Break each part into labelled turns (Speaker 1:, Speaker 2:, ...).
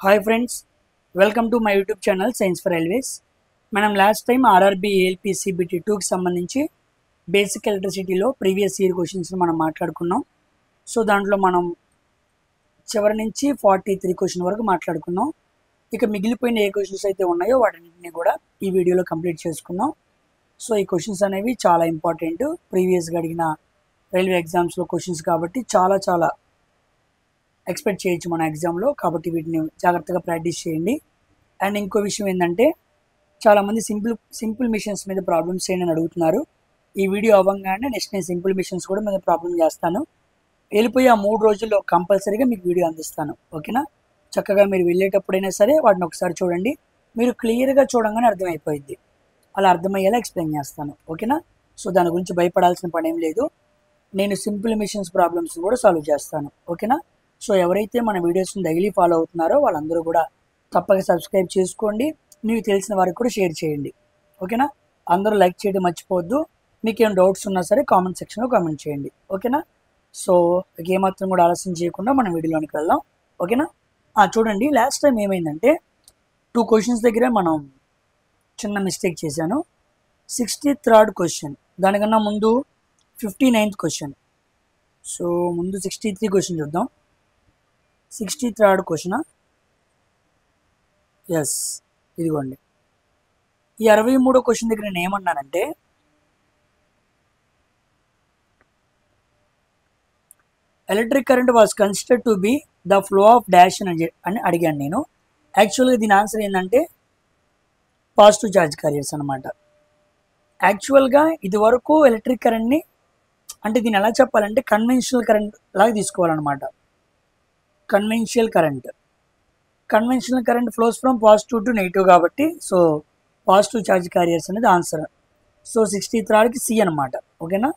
Speaker 1: Hi friends, welcome to my YouTube channel science for railways. మనం last time RRB ALP CBT 2కి సంబంధించి basic ఎలక్ట్రిసిటీలో previous year questions మనం మాట్లాడుకున్నాం. So దాంట్లో మనం చివరి నుంచి 43 క్వశ్చన్ వరకు మాట్లాడుకున్నాం. ఇక మిగిలిపోయిన ఏ క్వశ్చన్స్ అయితే ఉన్నాయో వాటిని కూడా ఈ వీడియోలో కంప్లీట్ చేసుకున్నాం. సో ఈ క్వశ్చన్స్ అనేవి చాలా ఇంపార్టెంట్, ప్రీవియస్గా అడిగిన రైల్వే ఎగ్జామ్స్లో క్వశ్చన్స్ కాబట్టి చాలా ఎక్స్పెక్ట్ చేయొచ్చు మన ఎగ్జామ్లో. కాబట్టి వీటిని జాగ్రత్తగా ప్రాక్టీస్ చేయండి. అండ్ ఇంకో విషయం ఏంటంటే, చాలామంది సింపుల్ మిషన్స్ మీద ప్రాబ్లమ్స్ చేయండి అని అడుగుతున్నారు. ఈ వీడియో అవ్వగానే నెక్స్ట్ నేను సింపుల్ మిషన్స్ కూడా మీద ప్రాబ్లం చేస్తాను. వెళ్ళిపోయి ఆ 3 రోజుల్లో కంపల్సరీగా మీకు వీడియో అందిస్తాను. ఓకేనా? చక్కగా మీరు వెళ్ళేటప్పుడైనా సరే వాటిని ఒకసారి చూడండి. మీరు క్లియర్గా చూడంగానే అర్థమైపోయింది. అలా అర్థమయ్యేలా ఎక్స్ప్లెయిన్ చేస్తాను. ఓకేనా? సో దాని గురించి భయపడాల్సిన పని ఏం లేదు. నేను సింపుల్ మిషన్స్ ప్రాబ్లమ్స్ కూడా సాల్వ్ చేస్తాను. ఓకేనా? సో ఎవరైతే మన వీడియోస్ని డైలీ ఫాలో అవుతున్నారో వాళ్ళందరూ కూడా తప్పక సబ్స్క్రైబ్ చేసుకోండి. మీకు తెలిసిన వారికి కూడా షేర్ చేయండి. ఓకేనా? అందరూ లైక్ చేయడం మర్చిపోవద్దు. మీకు ఏం డౌట్స్ ఉన్నా సరే కామెంట్ సెక్షన్లో కామెంట్ చేయండి. ఓకేనా? సో ఏమాత్రం కూడా ఆలస్యం చేయకుండా మనం వీడియోలోనికి వెళ్దాం. ఓకేనా? చూడండి, లాస్ట్ టైం ఏమైందంటే 2 క్వశ్చన్స్ దగ్గర మనం చిన్న మిస్టేక్ చేశాను. 63rd క్వశ్చన్, దానికన్నా ముందు 59th క్వశ్చన్. సో ముందు 63 క్వశ్చన్ చూద్దాం. 63rd క్వశ్చన్, ఎస్ ఇదిగోండి. ఈ 63వ క్వశ్చన్ దగ్గర నేను ఏమన్నానంటే, electric current was considered to be the flow of dash అని అడిగాను నేను. యాక్చువల్గా దీని ఆన్సర్ ఏంటంటే పాజిటివ్ ఛార్జ్ క్యారియర్స్ అనమాట. యాక్చువల్గా ఇది వరకు ఎలక్ట్రిక్ కరెంట్ని, అంటే దీన్ని ఎలా చెప్పాలంటే కన్వెన్షనల్ కరెంట్ లాగా తీసుకోవాలన్నమాట. Conventional current flows from positive to negative కాబట్టి సో పాజిటివ్ ఛార్జ్ క్యారియర్స్ అనేది ఆన్సర్. సో 63కి సి అనమాట. ఓకేనా?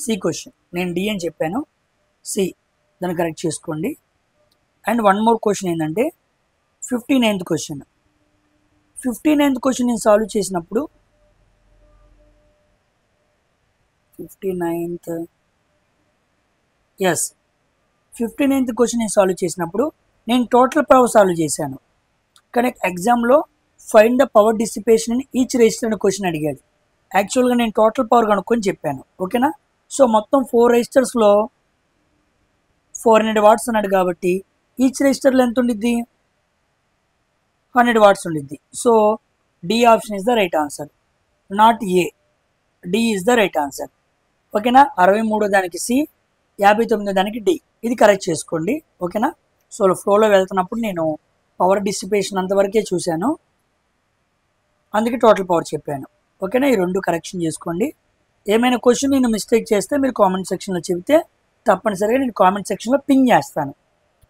Speaker 1: See question. నేను డి అని చెప్పాను, సి, దాన్ని కరెక్ట్ చేసుకోండి. అండ్ వన్ మోర్ క్వశ్చన్ ఏంటంటే 59th క్వశ్చన్. 59th క్వశ్చన్ నేను సాల్వ్ చేసినప్పుడు 59th క్వశ్చన్ నేను సాల్వ్ చేసినప్పుడు నేను టోటల్ పవర్ సాల్వ్ చేశాను. కానీ ఎగ్జామ్లో find the power dissipation in each register అనే క్వశ్చన్ అడిగాడు. యాక్చువల్గా నేను టోటల్ పవర్ కనుక్కొని చెప్పాను. ఓకేనా? సో మొత్తం 4 రెజిస్టర్స్లో 400 వాట్స్ అన్నాడు కాబట్టి ఈచ్ రెజిస్టర్లో ఎంత ఉండిద్ది? 100 వాట్స్ ఉండిద్ది. So D option is the right answer, not A. D is the right answer. ఓకేనా? 63 దానికి సి, 59 దానికి డి. ఇది కరెక్ట్ చేసుకోండి. ఓకేనా? సో ఫ్లోలో వెళ్తున్నప్పుడు నేను పవర్ డిసిపేషన్ అంతవరకే చూశాను, అందుకే టోటల్ పవర్ చెప్పాను. ఓకేనా? ఈ 2 కరెక్షన్ చేసుకోండి. ఏమైనా క్వశ్చన్ నేను మిస్టేక్ చేస్తే మీరు కామెంట్ సెక్షన్లో చెబితే తప్పనిసరిగా నేను కామెంట్ సెక్షన్లో పింగ్ చేస్తాను.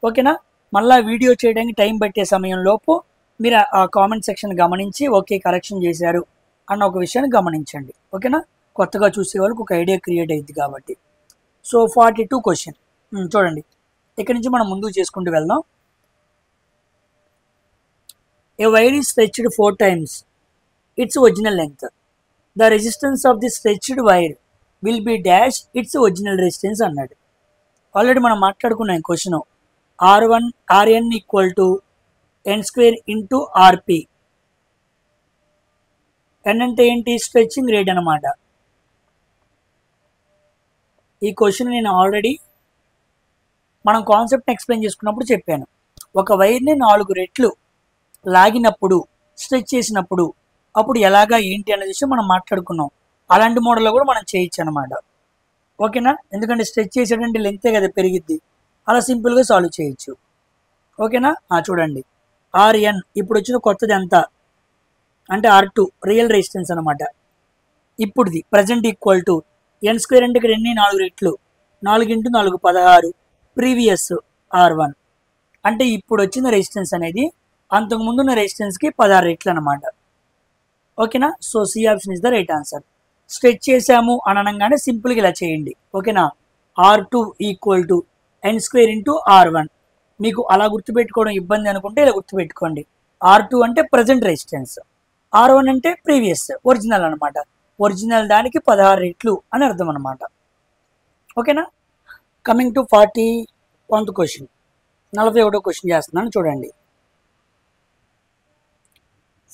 Speaker 1: ఓకేనా? మళ్ళీ వీడియో చేయడానికి టైం పట్టే సమయంలోపు మీరు ఆ కామెంట్ సెక్షన్ గమనించి ఓకే కరెక్షన్ చేశారు అన్న ఒక విషయాన్ని గమనించండి. ఓకేనా? కొత్తగా చూసే వాళ్ళకి ఒక ఐడియా క్రియేట్ అయ్యింది కాబట్టి. సో 42 క్వశ్చన్ చూడండి. ఇక్కడి నుంచి మనం ముందుకు చేసుకుంటూ వెళ్దాం. A wire is stretched 4 times its original length. The resistance of the stretched wire will be dash its original resistance అన్నాడు. ఆల్రెడీ మనం మాట్లాడుకున్నాం question. Rn equal to n² into RP. n అంటే ఏంటి? స్ట్రెచ్చింగ్ రేట్ అనమాట. ఈ question నేను already మనం కాన్సెప్ట్ని ఎక్స్ప్లెయిన్ చేసుకున్నప్పుడు చెప్పాను. ఒక వైర్ని 4 రెట్లు లాగినప్పుడు, స్ట్రెచ్ చేసినప్పుడు అప్పుడు ఎలాగా ఏంటి అనే విషయం మనం మాట్లాడుకున్నాం. అలాంటి మోడల్లో కూడా మనం చేయొచ్చు అనమాట. ఓకేనా? ఎందుకంటే స్ట్రెచ్ చేసేటంటే లెంతే కదా పెరిగిద్ది, అలా సింపుల్గా సాల్వ్ చేయొచ్చు. ఓకేనా? చూడండి, Rn ఇప్పుడు వచ్చిన కొత్తది ఎంత అంటే R2 రియల్ రెసిస్టెన్స్ అనమాట. ఇప్పుడుది ప్రజెంట్ ఈక్వల్ టు n² అంటే ఇక్కడ ఎన్ని? 4 రెట్లు, 4 × 4 16, ప్రీవియస్ R1 అంటే ఇప్పుడు వచ్చిన రెసిస్టెన్స్ అనేది అంతకుముందు ఉన్న రెసిస్టెన్స్కి 16 రెట్లు అనమాట. ఓకేనా? So C option is the right answer. Stretch చేసాము అని అనగానే సింపుల్గా ఇలా చేయండి. ఓకేనా? R2 equal to n² into R1. మీకు అలా గుర్తుపెట్టుకోవడం ఇబ్బంది అనుకుంటే ఇలా గుర్తుపెట్టుకోండి. R2 అంటే ప్రజెంట్ రెసిస్టెన్స్, R1 అంటే ప్రీవియస్ ఒరిజినల్ అనమాట. ఒరిజినల్ దానికి 16 రెట్లు అని అర్థం అనమాట. ఓకేనా? Coming to 41th question. 41వ క్వశ్చన్ చేస్తున్నాను చూడండి.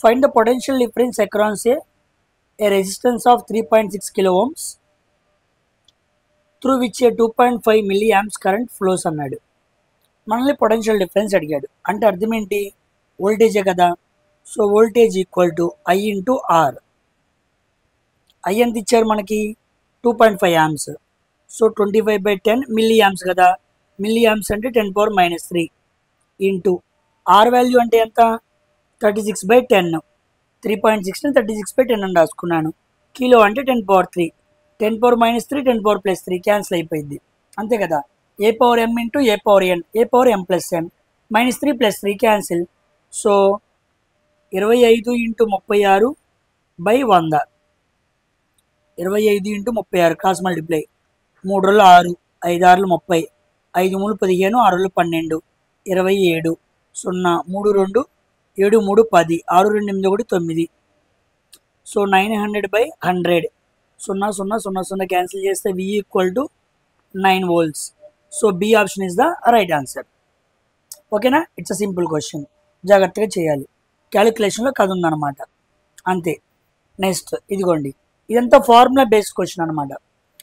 Speaker 1: Find the potential difference across a resistance of 3.6 kilo ohms through which a 2.5 milli amps current flows అన్నాడు. మనల్ని పొటెన్షియల్ డిఫరెన్స్ అడిగాడు. అంటే అర్థం ఏంటి? వోల్టేజే కదా. So voltage equal to I into R. I ఎంత ఇచ్చారు మనకి? 2.5 యాంప్స్. సో 25/10 మిల్లీ యాంప్స్ కదా. మిల్లీ యాంప్స్ అంటే 10⁻³ ఇంటూ ఆర్ వాల్యూ అంటే ఎంత? 36/10. 3.6ని 36/10 అని రాసుకున్నాను. కిలో అంటే 10⁻³ 10⁻³ 10⁻+3 క్యాన్సిల్ అయిపోయింది అంతే కదా. ఏ పవర్ ఎం ఇంటూ ఏ పవర్ ఎన్, ఏ పవర్ ఎం ప్లస్ ఎన్, -3 + 3 క్యాన్సిల్. సో 25 × 36/100. 25 × 36 cross multiply. 3 రోజులు 6, 5 6 30, 5 3 15, 6 12, 27, 0 3 2 7 3 10, 6 2 8 1 9. సో 900/100. 0 0 0 0 క్యాన్సిల్ చేస్తే V = 9 volts. So B option is the right answer. ఓకేనా? It's a simple question. జాగ్రత్తగా చేయాలి. క్యాలిక్యులేషన్లో కథ ఉందన్నమాట అంతే. నెక్స్ట్ ఇదిగోండి, ఇదంతా ఫార్ములా బేస్డ్ క్వశ్చన్ అనమాట.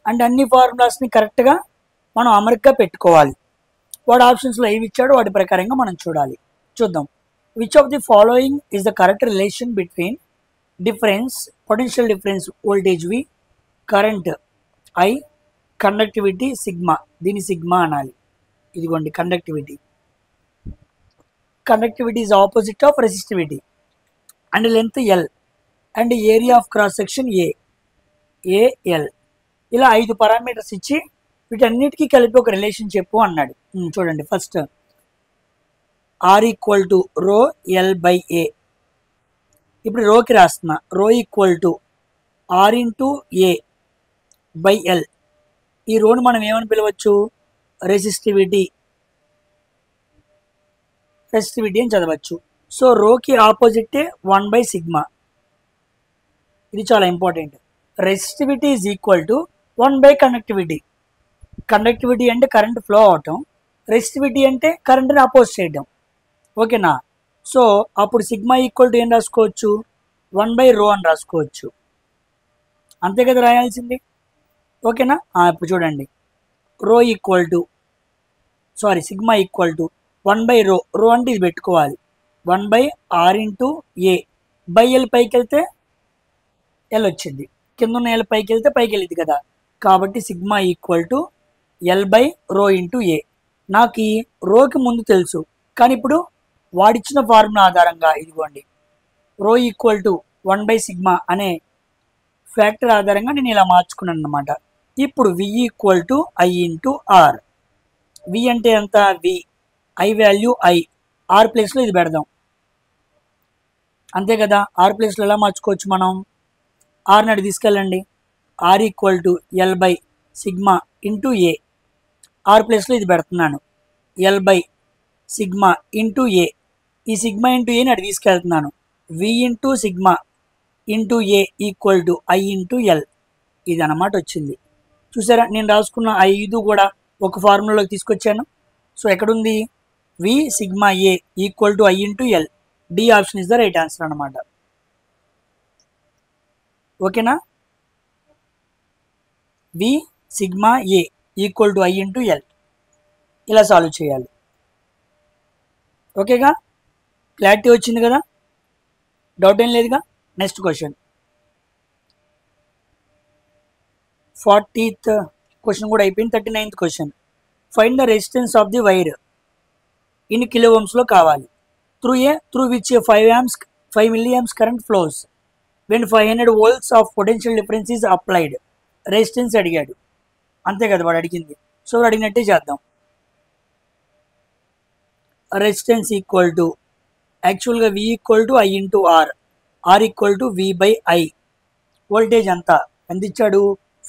Speaker 1: అంటే అన్ని ఫార్ములాస్ని కరెక్ట్గా మనం అమరికగా పెట్టుకోవాలి. వాడు ఆప్షన్స్లో ఏమి ఇచ్చాడో వాటి ప్రకారంగా మనం చూడాలి. చూద్దాం. Which of the following is the correct relation between difference, potential difference voltage V, current I, conductivity sigma. దీని సిగ్మా అనాలి. ఇదిగోండి conductivity. Conductivity is opposite of resistivity. And length L, and area of cross section AL. ఇలా 5 parameters ఇచ్చి వీటన్నిటికీ కలిపి ఒక relation చెప్పు అన్నాడు. చూడండి, first R equal to rho L by A. ఇప్పుడు రోకి రాస్తున్నా. Rho equal to R into A by L. ఈ రోని మనం ఏమని పిలవచ్చు? రెసిస్టివిటీ అని చదవచ్చు. సో రోకి ఆపోజిటే 1/σ. ఇది చాలా important. Resistivity is equal to 1/కండక్టివిటీ. కండక్టివిటీ అంటే కరెంట్ ఫ్లో అవటం, రెసిస్టివిటీ అంటే కరెంట్ని అపోజ్ చేయడం. ఓకేనా? సో అప్పుడు సిగ్మా ఈక్వల్ టు ఏం రాసుకోవచ్చు? 1/ρ అని రాసుకోవచ్చు. అంతే కదా రాయాల్సింది. ఓకేనా? ఇప్పుడు చూడండి, సిగ్మా ఈక్వల్ టు 1/ρ. రో అంటే ఇది పెట్టుకోవాలి. 1/r into A by L. పైకి వెళ్తే ఎల్ వచ్చింది, కింద ఉన్న ఎల్ పైకి వెళ్తే పైకి వెళ్ళింది కదా. కాబట్టి sigma equal to L/ρ into A. నాకు ఈ రోకి ముందు తెలుసు, కానీ ఇప్పుడు వాడిచ్చిన ఫార్ములా ఆధారంగా ఇదిగోండి రో ఈక్వల్ టు 1/σ అనే ఫ్యాక్టర్ ఆధారంగా నేను ఇలా మార్చుకున్నాను అనమాట. ఇప్పుడు V equal to I into R. V అంటే ఎంత? V. I value I. R ప్లేస్లో ఇది పెడదాం అంతే కదా. ఆర్ ప్లేస్లో ఎలా మార్చుకోవచ్చు మనం? ఆర్ని అటు తీసుకెళ్ళండి. R equal to L/σ into A. R ప్లేస్లో ఇది పెడుతున్నాను. L/σ ఇంటూ ఏ. ఈ సిగ్మా ఇంటూ ఏని అటు తీసుకెళ్తున్నాను. V into sigma into A equal to I into L. ఇది అన్నమాట వచ్చింది. చూసారా, నేను రాసుకున్న 5 కూడా ఒక ఫార్ములాలోకి తీసుకొచ్చాను. సో ఎక్కడుంది? V sigma A equal to I into L. D option is the right answer అనమాట. ఓకేనా? V sigma A equal to I into L. ఇలా సాల్వ్ చేయాలి. ఓకేగా? క్లారిటీ వచ్చింది కదా? డౌట్ ఏం లేదుగా? నెక్స్ట్ క్వశ్చన్, 40th క్వశ్చన్ కూడా అయిపోయింది. 39th question, find the resistance of the wire in kilo ఓమ్స్లో కావాలి. Through which 5 milli amps current flows when 500 volts of potential difference is applied. Resistance అడిగాడు అంతే కదా వాడు అడిగింది. సో అడిగినట్టే చేద్దాం. రెసిస్టెన్స్ ఈక్వల్ టు యాక్చువల్గా V equal to I into R. R equal to V/I. Voltage ఎంత ఇచ్చాడు?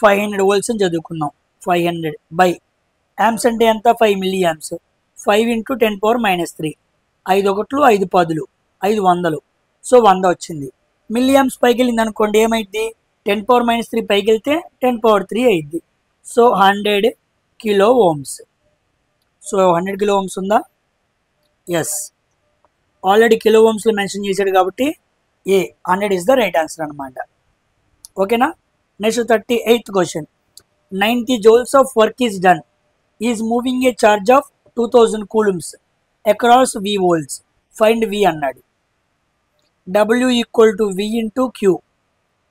Speaker 1: 500 volts అని చదువుకున్నాం. 500 బై యాంప్స్ అంటే ఎంత? 5 మిల్లీ యాంప్స్. 5 × 10⁻³ 5 ఒకట్లు 5 పదులు 500. సో 100 వచ్చింది. మిల్లీ యాంప్స్ పైకి వెళ్ళింది అనుకోండి, ఏమైంది? 10⁻³ పైకి వెళ్తే 10⁻³ అయింది. So 100 kilo Ohm's. So 100 kilo Ohm's ఉందా? ఎస్, ఆల్రెడీ కిలో ఓమ్స్లో మెన్షన్ చేశాడు కాబట్టి ఏ 100 ఇస్ ద రైట్ ఆన్సర్ అనమాట. ఓకేనా. Next 38th question. 90 joules of work is done. Is moving a charge of 2000 coulombs across V volts. Find V అన్నాడు. W equal to V into Q.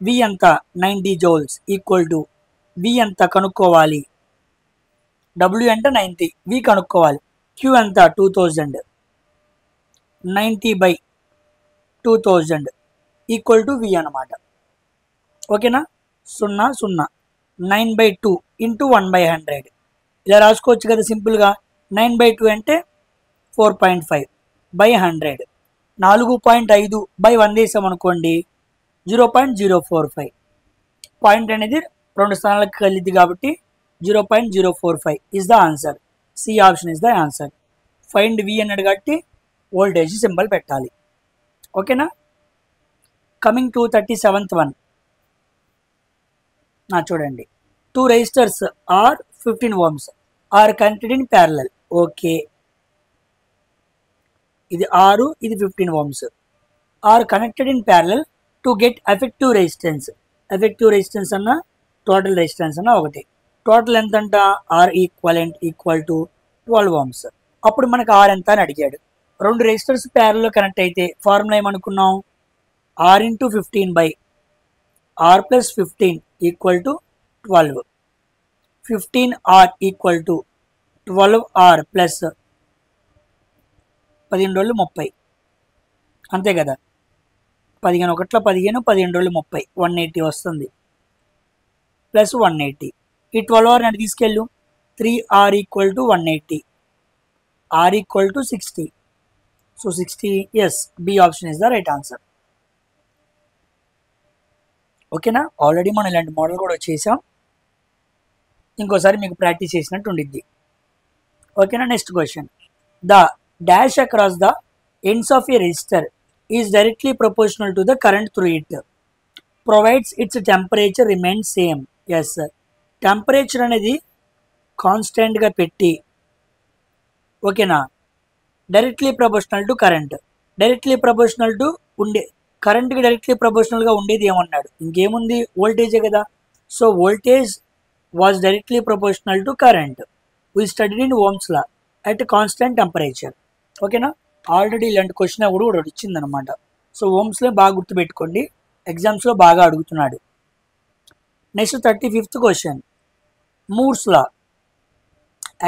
Speaker 1: V ఎంత 90 joules equal to V ఎంత కనుక్కోవాలి. W అంటే 90, V కనుక్కోవాలి. Q ఎంత 2000. 90 by 2000 equal to V అనమాట. ఓకేనా. 0 0 9/2 into 1/100 ఇలా రాసుకోవచ్చు కదా సింపుల్గా. 9/2 అంటే 4.5 by 100. 4.5 by 100 వేసామనుకోండి 0.045. పాయింట్ అనేది 2 స్థానాలకు కలిగింది కాబట్టి 0.045 is the answer. C option is the answer. Find V అన్నాడు కాబట్టి వోల్టేజ్ సింబల్ పెట్టాలి. ఓకేనా. Coming to 37th one. చూడండి, 2 resistors are 15 ohms are connected in parallel. Okay, ఇది 6, ఇది 15 ohms are connected in parallel to get effective resistance. Effective resistance అన్న total resistance అన్న ఒకటి. టోటల్ ఎంత అంట R equivalent equal to 12 ohms. అప్పుడు మనకు R ఎంత అని అడిగాడు. 2 రెసిస్టర్స్ ప్యారల్లో కనెక్ట్ అయితే ఫార్ములా ఏమనుకున్నాం, R into 15 by R plus 15 equal to 12. 15R equal to 12R plus 15 రోజులు 30. అంతే కదా. 15 ఒకట్ల 15, 15 రోజులు 30, 180 వస్తుంది. ప్లస్ 180. ఈ 12R అంటే తీసుకెళ్ళు. 3R equal to 180. R equal to 60. So 60. Yes, B option is the right answer. ఓకేనా. ఆల్రెడీ మనం ఇలాంటి మోడల్ కూడా చేసాం, ఇంకోసారి మీకు ప్రాక్టీస్ చేసినట్టు ఉండిద్ది. ఓకేనా. Next question. The dash across the ends of a resistor is directly proportional to the current through it provides its temperature remains same. Yes, temperature అనేది కాన్స్టెంట్గా పెట్టి, ఓకేనా, directly proportional to current. Directly proportional to ఉండే కరెంట్కి directly ప్రపోర్షనల్గా ఉండేది ఏమన్నాడు, ఇంకేముంది, వోల్టేజే కదా. So voltage was directly proportional to current. We studied in Ohm's law at constant temperature. ఓకేనా. ఆల్రెడీ ఇలాంటి క్వశ్చన్ కూడా ఒకటి ఇచ్చిందనమాట. సో ఓమ్స్లో బాగా గుర్తుపెట్టుకోండి, ఎగ్జామ్స్లో బాగా అడుగుతున్నాడు. Next 35th question. మూర్స్ లా.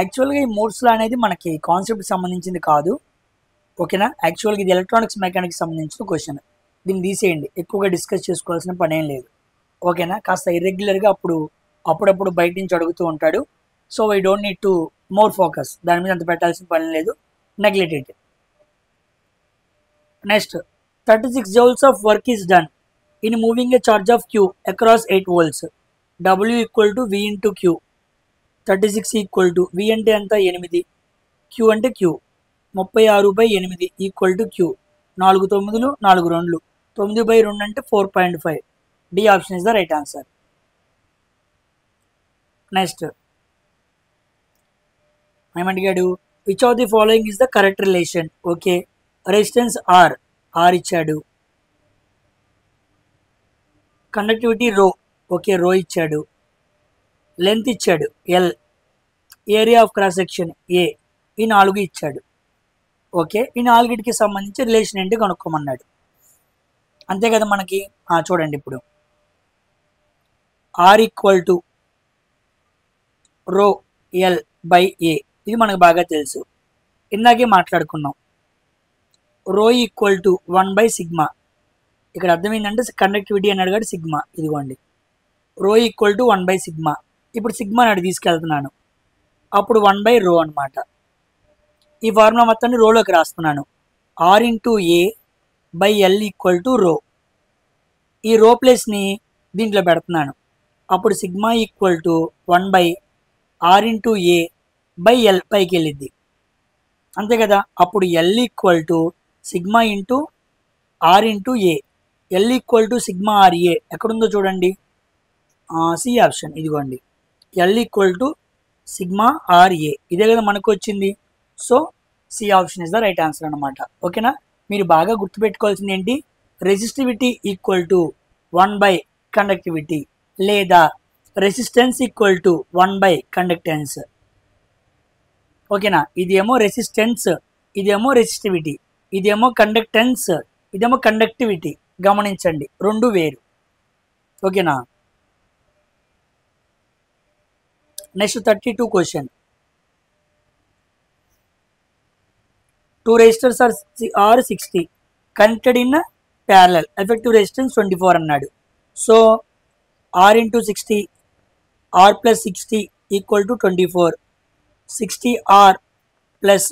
Speaker 1: యాక్చువల్గా ఈ మూర్స్ లా అనేది మనకి కాన్సెప్ట్కి సంబంధించింది కాదు. ఓకేనా. యాక్చువల్గా ఇది ఎలక్ట్రానిక్స్ మెకానిక్స్ సంబంధించిన క్వశ్చన్. దీన్ని తీసేయండి, ఎక్కువగా డిస్కస్ చేసుకోవాల్సిన పని ఏం లేదు. ఓకేనా. కాస్త ఇర్రెగ్యులర్గా అప్పుడప్పుడు బయట నుంచి అడుగుతూ ఉంటాడు. So we don't need to more focus, దాని మీద అంత పెట్టాల్సిన పని లేదు, neglect it. Next 36 joules of work is done in moving a charge of Q across 8 volts. W equal to V into Q. 36 equal to V అంటే ఎంత 8, Q అంటే Q. 36/8 equal to Q. 4 9లు 4 2లు 9/2 అంటే 4.5. D option is the right answer. Next ఏమడిగాడు, which of the following is the correct relation. Okay, resistance R ఇచ్చాడు. Conductivity రో, okay, రో ఇచ్చాడు. లెంత్ ఇచ్చాడు L. Area of cross section A. ఈ 4 ఇచ్చాడు. ఓకే, ఈ 4కి సంబంధించి రిలేషన్ ఏంటి కనుక్కోమన్నాడు. అంతే కదా మనకి. చూడండి ఇప్పుడు R ఈక్వల్ టు రో L బై A, ఇది మనకు బాగా తెలుసు, ఇందాకే మాట్లాడుకున్నాం. రో ఈక్వల్ టు 1/σ. ఇక్కడ అర్థమైందంటే కండక్టివిటీ అన్నాడు కాబట్టి సిగ్మా, ఇదిగోండి. రో ఈక్వల్ టు 1/σ. ఇప్పుడు సిగ్మా నాడు తీసుకెళ్తున్నాను, అప్పుడు 1/ρ అనమాట. ఈ ఫార్ములా మొత్తాన్ని రోలోకి రాస్తున్నాను. R into A by L equal to rho. ఈ రో ప్లేస్ని దీంట్లో పెడుతున్నాను, అప్పుడు sigma equal to 1/R into A by L పైకి వెళ్ళిద్ది. అంతే కదా. అప్పుడు L equal to sigma into R into A. L equal to sigma RA ఎక్కడుందో చూడండి, సి ఆప్షన్, ఇదిగోండి. L equal to sigma RA, ఇదే కదా మనకు వచ్చింది. సో C option is the right answer అనమాట. ఓకేనా, మీరు బాగా గుర్తుపెట్టుకోవాల్సింది ఏంటి, రెసిస్టివిటీ ఈక్వల్ టు 1 / కండక్టివిటీ లేదా రెసిస్టెన్స్ ఈక్వల్ టు 1 / కండక్టెన్స్. ఓకేనా, ఇదేమో రెసిస్టెన్స్, ఇదేమో రెసిస్టివిటీ, ఇదేమో కండక్టెన్స్, ఇదేమో కండక్టివిటీ. గమనించండి, రెండు వేరు. ఓకేనా, next 32 question. 2 resistors are 60 connected in parallel, effective resistance 24 అన్నాడు. So R into 60, R plus 60 equal to 24, 60R plus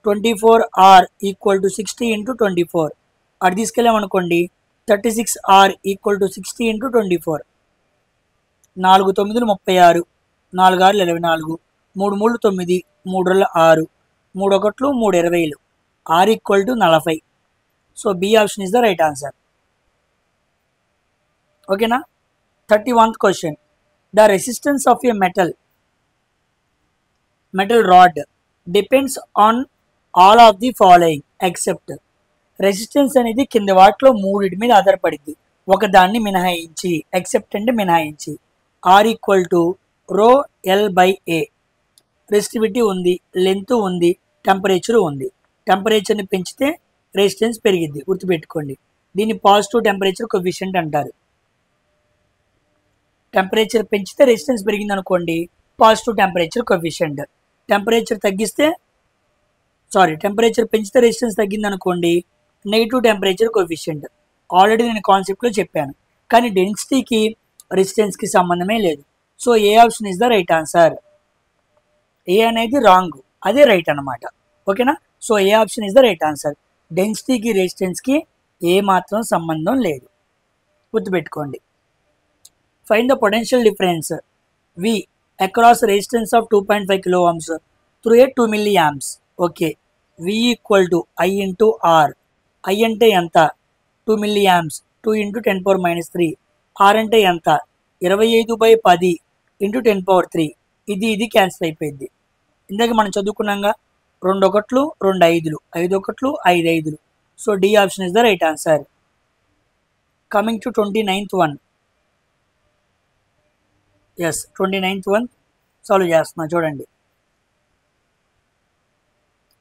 Speaker 1: 24R equal to 60 into 24. అది తీసుకెళ్ళామనుకోండి 36R equal to 60 into 24. 4 9 36, 4 6 24, 3 3 9, 3 6, 3 1 3 20, R equal to 40. So B option is the right answer. ఓకేనా, 31th question. The resistance of a metal rod depends on all of the following except. Resistance అనేది కింద వాటిలో మూడింటి మీద ఆధారపడింది, ఒకదాన్ని మినహాయించి. ఎక్సెప్ట్ అంటే మినహాయించి. R equal to rho L by A. Resistivity ఉంది, లెంత్ ఉంది, టెంపరేచర్ ఉంది. టెంపరేచర్ని పెంచితే రెసిస్టెన్స్ పెరిగిద్ది, గుర్తుపెట్టుకోండి. దీన్ని పాజిటివ్ టెంపరేచర్ కోఎఫిషియంట్ అంటారు. టెంపరేచర్ పెంచితే రెసిస్టెన్స్ పెరిగింది అనుకోండి, పాజిటివ్ టెంపరేచర్ కోఎఫిషియంట్. టెంపరేచర్ పెంచితే రెసిస్టెన్స్ తగ్గింది అనుకోండి, నెగిటివ్ టెంపరేచర్ కోఎఫిషియంట్. ఆల్రెడీ నేను కాన్సెప్ట్లో చెప్పాను, కానీ డెన్సిటీకి రెసిస్టెన్స్కి సంబంధమే లేదు. So A option is the right answer. A అనేది రాంగ్, అదే రైట్ అనమాట. ఓకేనా, so A option is the right answer. డెన్సిటీకి రెసిస్టెన్స్కి ఏ మాత్రం సంబంధం లేదు, గుర్తుపెట్టుకోండి. Find the potential difference V across resistance of 2.5 kilo ohms through a 2 milliamps. Okay, V equal to I into R. I అంటే ఎంత, 2 milliamps, 2 into 10⁻³ R అంటే ఎంత, 25/10 into 10⁻³ ఇది క్యాన్సిల్ అయిపోయింది. ఇందాక మనం చదువుకున్నాగా 2 1 2 5, 5 1 5 5. So D option is the right answer. Coming to 29th one. Yes, 29th one solve చేస్తున్నా చూడండి.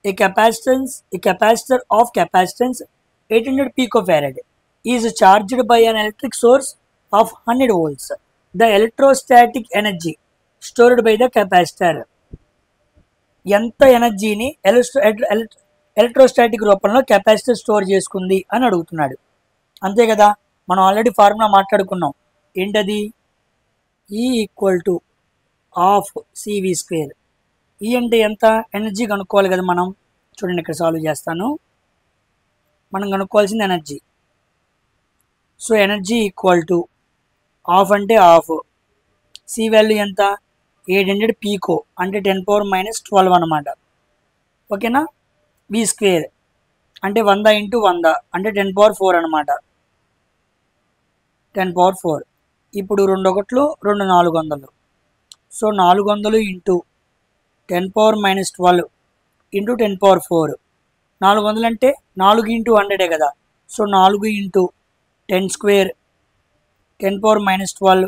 Speaker 1: A capacitor of capacitance 800 picofarad is charged by an electric source of 100 volts. The electrostatic energy stored by the capacitor. ఎంత ఎనర్జీని electrostatic రూపంలో capacitor store చేసుకుంది అని అడుగుతున్నాడు. అంతే కదా, మనం ఆల్రెడీ ఫార్ములా మాట్లాడుకున్నాం. ఏంటది, ఈ ఈక్వల్ టు హాఫ్ CV². ఈ అంటే ఎంత, ఎనర్జీ కనుక్కోవాలి కదా మనం. చూడండి ఇక్కడ సాల్వ్ చేస్తాను. మనం కనుక్కోవాల్సింది energy. So energy equal to half అంటే హాఫ్, సి వాల్యూ ఎంత, 800 పీకో అంటే 10⁻12 అనమాట. ఓకేనా, V² అంటే 100 × 100 అంటే 10⁻4 అనమాట. 10⁻4. ఇప్పుడు 2 1 2 400. So 400 into 10⁻12 into 10⁻4. 400 అంటే 4 × 100 కదా. So 4 into 10² 10⁻12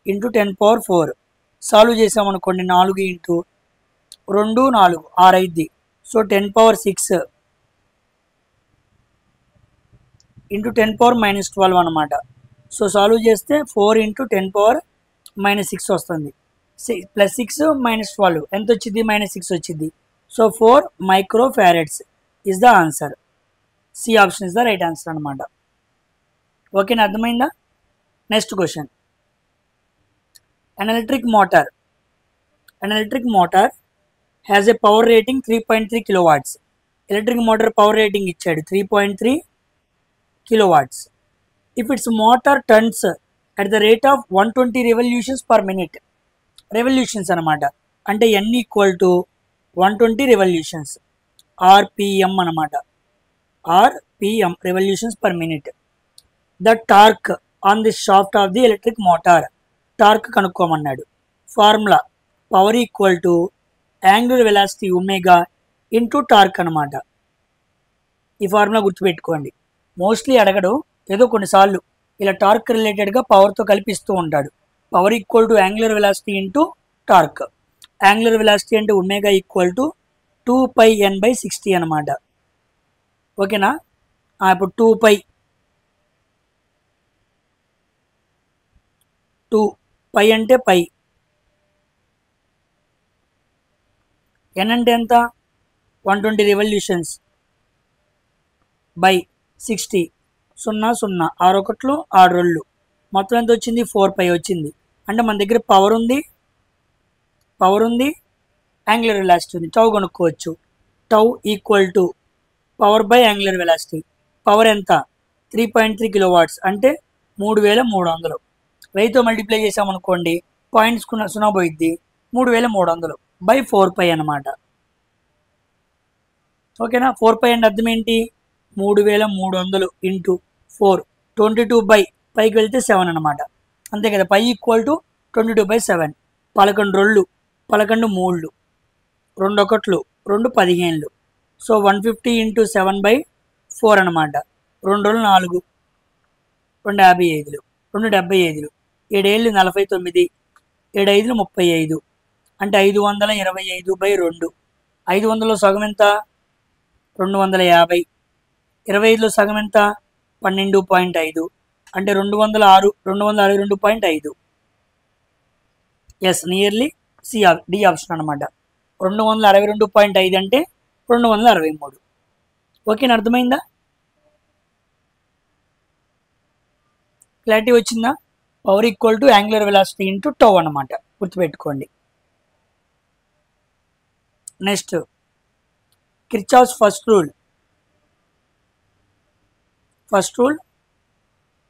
Speaker 1: into 10⁻4. సాల్వ్ చేసామనుకోండి, 4 ఇంటూ 2 4 6 అయింది. సో 10⁻6 ఇంటూ 10⁻12 అనమాట. సో సాల్వ్ చేస్తే 4 ఇంటూ 10⁻6 వస్తుంది. +6 -12 ఎంత వచ్చింది, -6 వచ్చింది. So 4 microfarads is the answer. C option is the right answer అనమాట. ఓకేనా, అర్థమైందా. Next question. An electric motor has a power rating 3.3 kilowatts. Electric motor power rating ఇచ్చాడు 3.3 kilowatts. If its motor turns at the rate of 120 revolutions per minute. Revolutions అనమాట, అంటే n equal to 120 revolutions, RPM అనమాట. RPM revolutions per minute. The torque on the shaft of the electric motor. Torque కనుక్కోమన్నాడు. Formula power equal to angular velocity omega into torque అనమాట. ఈ formula గుర్తుపెట్టుకోండి. Mostly అడగడు, ఏదో కొన్నిసార్లు ఇలా టార్క్ రిలేటెడ్గా పవర్తో కల్పిస్తూ ఉంటాడు. Power equal to angular velocity into torque. Angular velocity అంటే ఒమేగా ఈక్వల్ టు 2πn/60 అనమాట. ఓకేనా? ఇప్పుడు 2 π అంటే π, n అంటే ఎంత 120 రివల్యూషన్స్ బై 60, 0 0 6 1 6 2 మొత్తం ఎంత వచ్చింది 4π వచ్చింది. అంటే మన దగ్గర పవర్ ఉంది, యాంగులర్ వెలాసిటీ ఉంది. టౌ కనుక్కోవచ్చు. Tau equal to power by angular velocity. Power ఎంత 3.3 కిలోవాట్స్ అంటే 3300. 1000తో మల్టిప్లై చేసామనుకోండి 0.0 పోయిద్ది, 3300 బై 4π అనమాట. ఓకేనా? 4π అంటే అర్థం ఏంటి? 3300 ఇంటూ 4, 22 బై పైకి వెళ్తే 7 అనమాట. అంతే కదా. పై ఈక్వల్ టు 22/7. 11 2, 11 3, 2 1 2 15. సో 150 ఇంటూ 7/4 అనమాట. 2 4, 2 55, 2 75, 7 ఏళ్ళు 49, 7 5 35 అంటే 525/2. 500లో సగం ఎంత 250. 25లో సగం ఎంత 12.5 అంటే 262.5. ఎస్, నియర్లీ డి ఆప్షన్ అనమాట. 262.5 అంటే 263. ఓకేనా? అర్థమైందా? క్లారిటీ వచ్చిందా? Power equal to angular velocity into tau అనమాట. గుర్తుపెట్టుకోండి. Next, Kirchhoff's first rule. First rule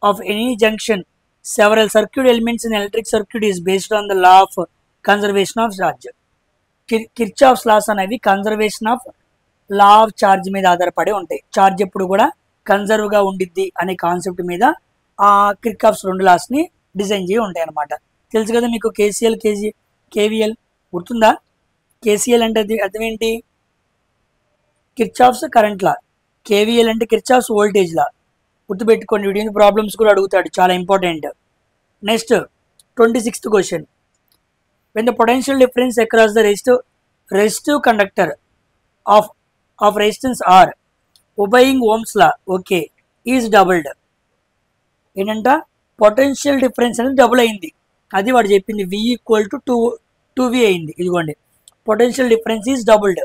Speaker 1: of any junction, several circuit elements in electric circuit is based on the law of conservation of charge. Kirchhoff's laws అనేవి conservation of law of charge మీద ఆధారపడి ఉంటాయి. Charge ఎప్పుడు కూడా కన్జర్వ్గా ఉండిద్ది అనే concept మీద ఆ కిర్చాఫ్స్ 2 లాస్ని డిజైన్ చేయి ఉంటాయి అనమాట. తెలుసు కదా మీకు కేసీఎల్, కేవీఎల్ గుర్తుందా? కేసీఎల్ అంటే అర్థం ఏంటి? Kirchhoff's current law. కేవీఎల్ అంటే కిర్చాఫ్స్ వోల్టేజ్ లా. గుర్తుపెట్టుకోండి. వీడియో ప్రాబ్లమ్స్ కూడా అడుగుతాడు, చాలా important. Next 26th question. When the potential difference across the resistive conductor of resistance R obeying Ohm's law okay is doubled. ఏంటంట? Potential difference అనేది double అయింది. అది వాడు చెప్పింది. V ఈక్వల్ టు 2V అయింది. ఇదిగోండి, potential difference is doubled.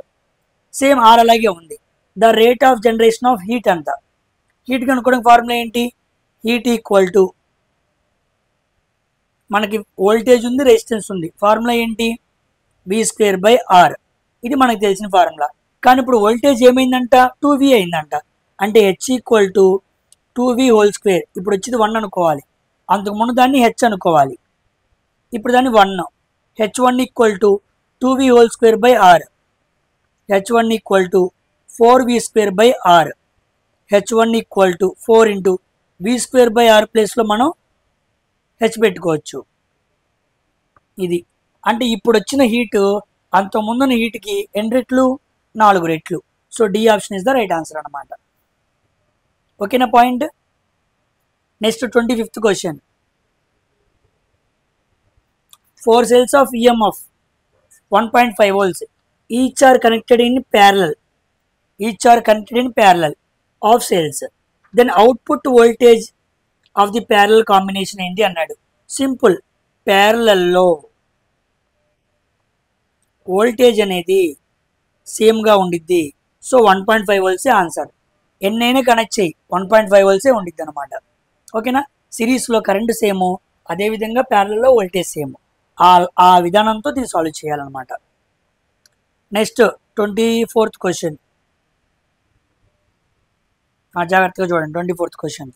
Speaker 1: Same R అలాగే ఉంది. The rate of generation of heat అంత. హీట్ కనుక్కోవడానికి ఫార్ములా ఏంటి? హీట్ ఈక్వల్ టు మనకి వోల్టేజ్ ఉంది, రెసిస్టెన్స్ ఉంది. ఫార్ములా ఏంటి? V²/R. ఇది మనకు తెలిసిన ఫార్ములా. కానీ ఇప్పుడు వోల్టేజ్ ఏమైందంట? 2V అయిందంట. అంటే H ఈక్వల్ టు 2V². ఇప్పుడు వచ్చేది 1 అనుకోవాలి. అంతకుముందు దాన్ని H అనుకోవాలి. ఇప్పుడు దాన్ని 1. H1 equal to 2V²/R. H1 equal to 4V²/R. H1 equal to 4 into V²/R ప్లేస్లో మనం హెచ్ పెట్టుకోవచ్చు. ఇది అంటే ఇప్పుడు వచ్చిన హీట్ అంతకుముందున్న హీట్కి ఎన్ని రెట్లు? 4 రెట్లు. So D option is the right answer అనమాట. ఓకేనా point? Next 25th question. 4 cells of EMF 1.5 volts each are connected in parallel of cells. Then output voltage of the parallel combination ఏంటి అన్నాడు. సింపుల్. ప్యారలల్లో వోల్టేజ్ అనేది సేమ్గా ఉండిద్ది. So 1.5 volts answer. ఎన్నైనా connect చేయి 1.5 volts ఉండిద్ది అనమాట. ఓకేనా? సిరీస్లో కరెంటు సేము, అదేవిధంగా ప్యారలల్లో వోల్టేజ్ సేమ్. ఆ విధానంతో దీన్ని సాల్వ్ చేయాలన్నమాట. Next 24th question. జాగ్రత్తగా చూడండి. 24th question.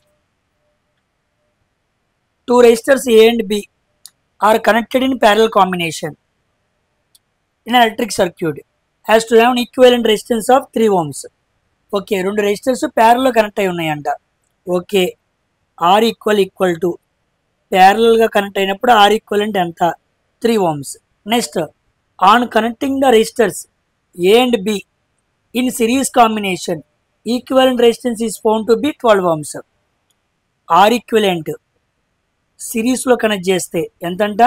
Speaker 1: 2 resistors A and B are connected in parallel combination in an electric circuit has to have an equivalent resistance of 3 ohms. Okay, 2 resistors ప్యారల్లో connect అయి ఉన్నాయంట. Okay, R equal to ప్యారలల్గా connect అయినప్పుడు R equivalent ఎంత? 3 ohms. Next, on connecting the resistors A and B in series combination equivalent resistance is found to be 12 ohms. R equivalent సిరీస్లో connect చేస్తే ఎంతంట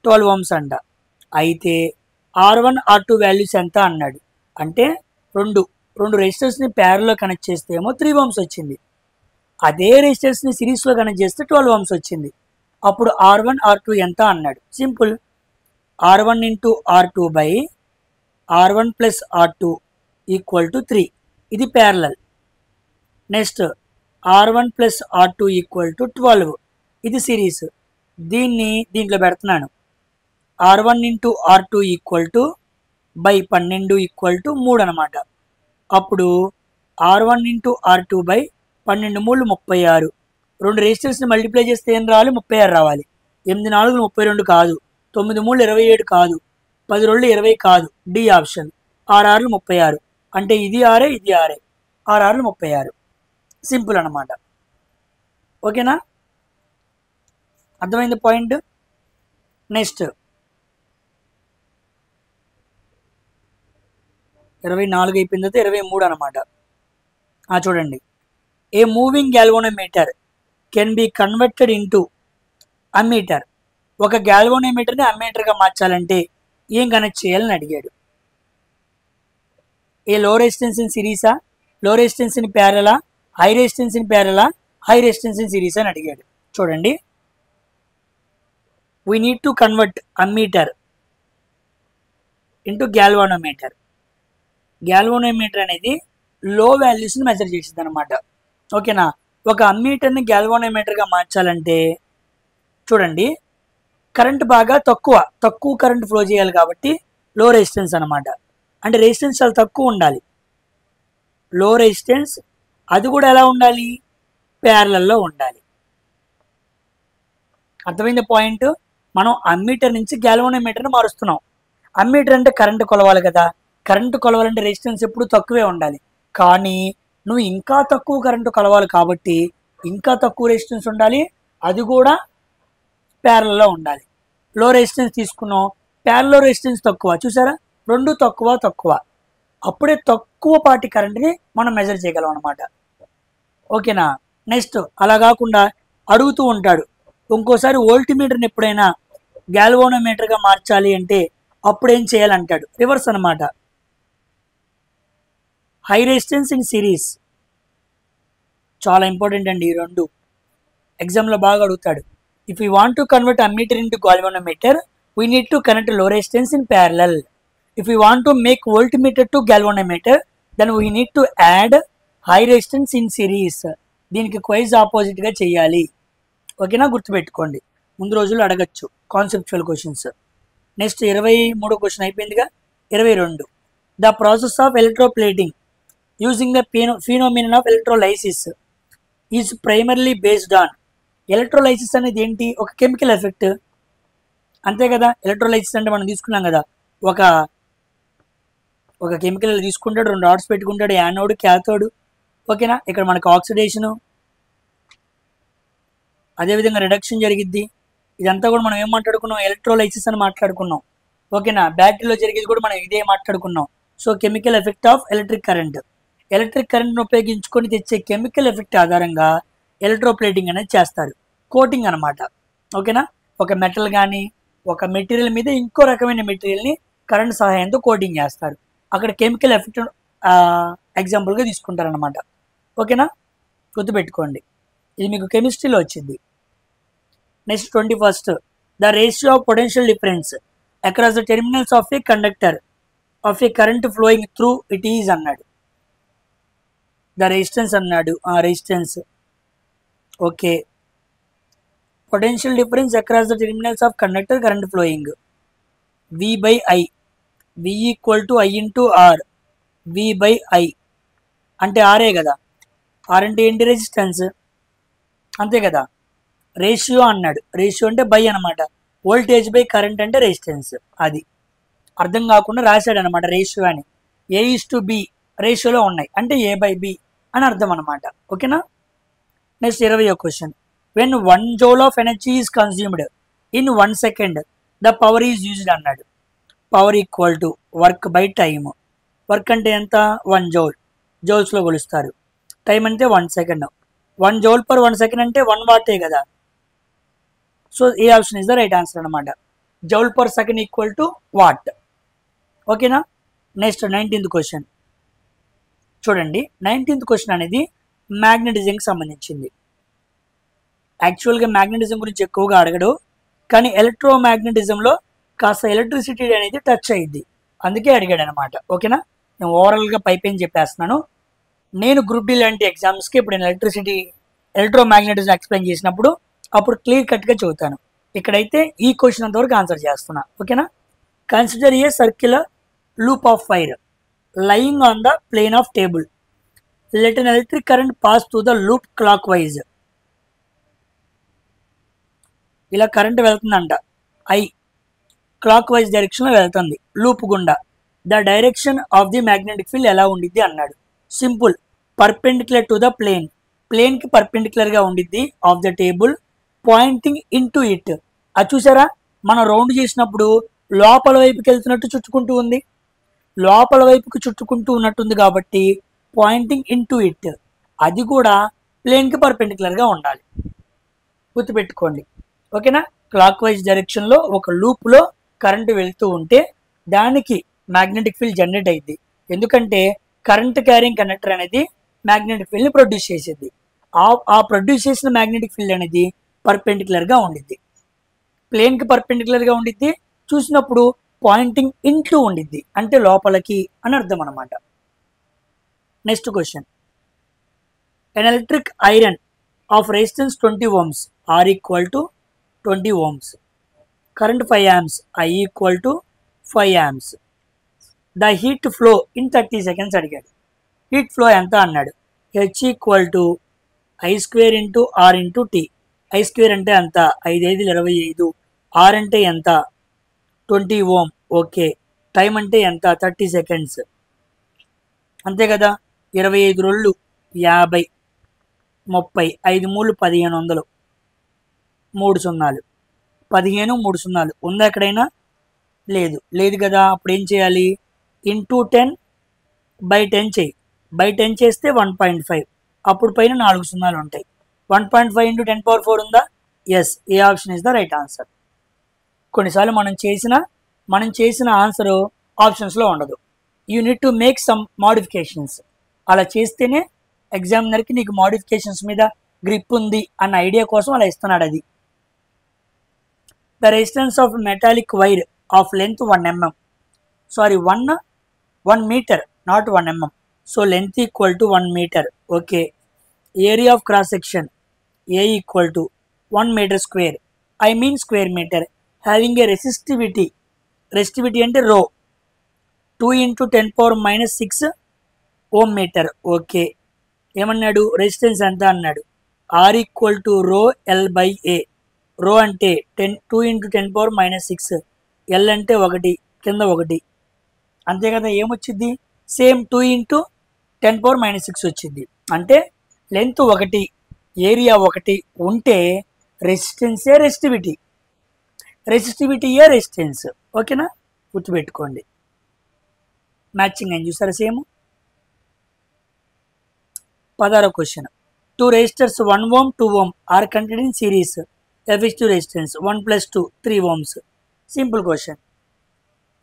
Speaker 1: 12 ohms అంట. అయితే R1 R2 వాల్యూస్ ఎంత అన్నాడు. అంటే రెండు రెసిస్టర్స్ని ప్యారల్లో కనెక్ట్ చేస్తే ఏమో 3 ohms వచ్చింది. అదే రెసిస్టర్స్ని సిరీస్లో కనెక్ట్ చేస్తే 12 ohms వచ్చింది. అప్పుడు R1 R2 ఎంత అన్నాడు. Simple, R1 into R2 by R1 plus R2 equal to 3. ఇది parallel. Next R1 plus R2 equal to 12. ఇది సిరీస్. దీంట్లో పెడుతున్నాను. R1 into R2 equal to buy 12 equal to 3 అనమాట. అప్పుడు R1 ఇంటూ R2 బై 12 3 36. రెండు రెసిస్టర్స్ని multiply చేస్తే ఏం రావాలి, 36 రావాలి. 8 4 32 కాదు, 9 3 27 కాదు, 10 2 20 కాదు, డి ఆప్షన్. 6 6 36. అంటే ఇది ఆరే ఇది ఆరే, 6 6 36. సింపుల్ అనమాట. ఓకేనా, అర్థమైంది పాయింట్. నెక్స్ట్ 24 అయిపోయిన తర్వాత 23 అనమాట. చూడండి, ఏ moving galvanometer can be converted into ammeter. ఒక గ్యాల్వనోమీటర్ని అమ్మీటర్గా మార్చాలంటే ఏం కనెక్ట్ చేయాలని అడిగాడు. ఏ లో రెసిస్టెన్స్ ఇన్ సిరీసా, లో రెసిస్టెన్స్ ఇన్ ప్యారలా, హై రెసిస్టెన్స్ ఇన్ ప్యారలా, హై రెసిస్టెన్స్ ఇన్ సిరీస్ అని అడిగాడు. చూడండి, we need to convert ammeter into galvanometer. Galvanometer అనేది లో వాల్యూస్ని మెజర్ చేసింది అనమాట. ఓకేనా, ఒక అమ్మీటర్ని గ్యాల్వనోమీటర్గా మార్చాలంటే చూడండి, కరెంట్ బాగా తక్కువ కరెంట్ ఫ్లో చేయాలి కాబట్టి లో రెసిస్టెన్స్ అనమాట. అంటే రెసిస్టెన్స్ చాలా తక్కువ ఉండాలి. లో రెసిస్టెన్స్, అది కూడా ఎలా ఉండాలి, ప్యారలల్లో ఉండాలి. అర్థమైంది పాయింట్. మనం అమ్మీటర్ నుంచి గ్యాల్వనోమీటర్ని మారుస్తున్నాం. అమ్మీటర్ అంటే కరెంటు కొలవాలి కదా, కరెంటు కొలవాలంటే రెసిస్టెన్స్ ఎప్పుడు తక్కువే ఉండాలి. కానీ నువ్వు ఇంకా తక్కువ కరెంటు కొలవాలి కాబట్టి ఇంకా తక్కువ రెసిస్టెన్స్ ఉండాలి, అది కూడా ప్యారల్లో ఉండాలి. లో రెసిస్టెన్స్ తీసుకున్నాం, ప్యారల్లో రెసిస్టెన్స్ తక్కువ, చూసారా, రెండు తక్కువ. అప్పుడే తక్కువ పార్టీ కరెంట్ని మనం మెజర్ చేయగలం అనమాట. ఓకేనా. నెక్స్ట్ అలా కాకుండా అడుగుతూ ఉంటాడు, ఇంకోసారి వోల్టీమీటర్ని ఎప్పుడైనా గ్యాల్వనోమీటర్గా మార్చాలి అంటే అప్పుడు ఏం చేయాలంటాడు. రివర్స్ అనమాట. హై రెసిస్టెన్స్ ఇన్ సిరీస్ చాలా ఇంపార్టెంట్ అండి. ఈ రెండు ఎగ్జామ్లో బాగా అడుగుతాడు. If you want to convert ammeter into galvanometer we need to connect low resistance in parallel. If you want to make voltmeter to galvanometer then we need to add high resistance in series. దీనికి క్వైజ్ ఆపోజిట్గా చేయాలి. ఓకేనా, గుర్తుపెట్టుకోండి, ముందు రోజుల్లో అడగచ్చు conceptual questions. Next 23 question అయిపోయిందిగా. 22 the process of electroplating using the phenomenon of electrolysis is primarily based on. Electrolysis అనేది ఏంటి, ఒక కెమికల్ ఎఫెక్ట్, అంతే కదా. ఎలక్ట్రోలైసిస్ అంటే మనం తీసుకున్నాం కదా, ఒక కెమికల్ తీసుకుంటాడు, 2 డాట్స్ పెట్టుకుంటాడు, యానోడ్ క్యాథోడ్. ఓకేనా, ఇక్కడ మనకు ఆక్సిడేషను, అదేవిధంగా రిడక్షన్ జరిగిద్ది. ఇదంతా కూడా మనం ఏం మాట్లాడుకున్నాం, ఎలక్ట్రోలైసిస్ అని మాట్లాడుకున్నాం. ఓకేనా, బ్యాటరీలో జరిగేది కూడా మనం ఇదే మాట్లాడుకున్నాం. So chemical effect of electric current. Electric కరెంట్ను ఉపయోగించుకొని తెచ్చే కెమికల్ ఎఫెక్ట్ ఆధారంగా ఎలక్ట్రోప్లేటింగ్ అనేది చేస్తారు. కోటింగ్ అనమాట. ఓకేనా, ఒక మెటల్ కానీ ఒక మెటీరియల్ మీద ఇంకో రకమైన మెటీరియల్ని కరెంట్ సహాయంతో కోటింగ్ చేస్తారు. అక్కడ కెమికల్ ఎఫెక్ట్ ఎగ్జాంపుల్గా తీసుకుంటారనమాట. ఓకేనా, గుర్తుపెట్టుకోండి, ఇది మీకు కెమిస్ట్రీలో వచ్చింది. Next 21 the ratio of potential difference across the terminals of A conductor of A current flowing through it is అన్నాడు. ద రెసిస్టెన్స్ అన్నాడు, resistance. Okay, potential difference across the terminals of conductor current flowing V by I, V equal to I into R, V by I అంటే ఆరే కదా. Are అంటే ఏంటి, resistance, అంతే కదా. Ratio అన్నాడు, ratio అంటే బై అనమాట. వోల్టేజ్ బై కరెంట్ అంటే రెసిస్టెన్స్. అది అర్థం కాకుండా రాశాడు అనమాట రేషియో అని. A:B రేషియోలో ఉన్నాయి అంటే A/B అని అర్థం అనమాట. ఓకేనా. Next 21 question. When 1 joule of energy is consumed in 1 second the power is used అన్నాడు. Power equal to work by time. Work అంటే ఎంత 1 జౌల్, జౌల్స్లో కొలుస్తారు. టైం అంటే 1 సెకండ్. 1 జౌల్ పర్ 1 సెకండ్ అంటే 1 వాటే కదా. So A option is the right answer అనమాట. Joule per second equal to watt. ఓకేనా. నెక్స్ట్ 19th క్వశ్చన్ చూడండి. 19th క్వశ్చన్ అనేది మ్యాగ్నెటిజంకి సంబంధించింది. యాక్చువల్గా మ్యాగ్నెటిజం గురించి ఎక్కువగా అడగడు, కానీ ఎలక్ట్రోమాగ్నెటిజంలో కాస్త ఎలక్ట్రిసిటీ అనేది టచ్ అయ్యింది, అందుకే అడిగాడు అనమాట. ఓకేనా. నేను ఓవరాల్గా పైపైన చెప్పేస్తున్నాను. నేను గ్రూప్ డి లాంటి ఎగ్జామ్స్కి ఇప్పుడు నేను ఎలక్ట్రోమాగ్నెటిజం ఎక్స్ప్లెయిన్ చేసినప్పుడు అప్పుడు క్లియర్ కట్గా చెబుతాను. ఇక్కడైతే ఈ క్వశ్చన్ అంతవరకు ఆన్సర్ చేస్తున్నా. ఓకేనా. Consider A circular loop of fire lying on the plane of table. Let an electric current pass through the loop clockwise. ఇలా కరెంట్ వెళ్తుందంట, ఐ క్లాక్ వైజ్ డైరెక్షన్లో వెళ్తుంది లూప్ గుండా. The direction of the magnetic field ఎలా ఉండిద్ది అన్నాడు. Simple, perpendicular to the plane, ప్లేన్కి పర్పెండిక్యులర్గా ఉండిద్ది of the table, pointing in to it. అది చూసారా, మనం రౌండ్ చేసినప్పుడు లోపల వైపుకి వెళ్తున్నట్టు చుట్టుకుంటూ ఉంది, లోపల వైపుకి చుట్టుకుంటూ ఉన్నట్టుంది కాబట్టి పాయింటింగ్ ఇన్ టు ఇట్. అది కూడా ప్లేన్కి పర్పెండిక్యులర్గా ఉండాలి, గుర్తుపెట్టుకోండి. ఓకేనా. క్లాక్ వైజ్ డైరెక్షన్లో ఒక లూప్లో కరెంటు వెళ్తూ ఉంటే దానికి మ్యాగ్నెటిక్ ఫీల్డ్ జనరేట్ అయ్యింది, ఎందుకంటే కరెంట్ క్యారింగ్ కండక్టర్ అనేది మ్యాగ్నెటిక్ ఫీల్డ్ని ప్రొడ్యూస్ చేసేది. ఆ ప్రొడ్యూస్ చేసిన మ్యాగ్నెటిక్ ఫీల్డ్ అనేది పర్పెండిక్యులర్గా ఉండిద్ది, ప్లేన్కి పర్పెండిక్యులర్గా ఉండిద్ది. చూసినప్పుడు పాయింటింగ్ ఇంటూ ఉండిద్ది, అంటే లోపలికి అని అర్థం అనమాట. Next question. An electric iron of resistance 20 ohms R equal to 20 ohms, current 5 amps, I equal to 5 amps. The heat flow in 30 seconds అడిగాడు. హీట్ ఫ్లో ఎంత అన్నాడు. H equal to I square into R into T. I square అంటే ఎంత, 5 5 25. Are అంటే ఎంత, 20 ohm. Okay. Time అంటే ఎంత, 30 seconds. అంతే కదా. 25 రోజులు 50, 30, 5 మూలు 1500, 3 సున్నాలు, 15 3 సున్నాలు ఉందా ఎక్కడైనా, లేదు, లేదు కదా. అప్పుడు ఏం చేయాలి, ఇంటూ 10/10 చేయి. బై 10 చేస్తే 1.5, అప్పుడు పైన 4 సున్నాలు ఉంటాయి. 1.5 ఇంటూ 10⁴ ఉందా. Yes, A option is the right answer. కొన్నిసార్లు మనం చేసిన ఆన్సర్ ఆప్షన్స్లో ఉండదు. You need to make some modifications. అలా చేస్తేనే ఎగ్జామినర్కి నీకు మోడిఫికేషన్స్ మీద గ్రిప్ ఉంది అన్న ఐడియా కోసం అలా ఇస్తున్నాడు. అది the resistance of metallic wire of length 1 mm, sorry 1 meter, not 1 mm. So length equal to 1 meter. Okay. Area of cross section A equal to 1 meter square, I mean square metre. Having a resistivity అంటే rho, 2 × 10⁻⁶ ohm meter. Okay. ఏమన్నాడు, resistance ఎంత అన్నాడు. Are equal to రో L/A. రో అంటే 2 × 10⁻⁶, L అంటే 1 కింద 1, అంతే కదా. ఏమొచ్చింది, సేమ్ 2 × 10⁻⁶ వచ్చింది. అంటే లెంత్ 1, ఏరియా 1 ఉంటే రెసిస్టెన్సే రెసిస్టివిటీయే రెసిస్టెన్స్. ఓకేనా, గుర్తుపెట్టుకోండి. మ్యాచింగ్ అని చూసారా సేమ్. 16వ question. 2 resistors 1 ohm 2 ohm are connected in series. Effective resistance 1 + 2 3 ohms. Simple question.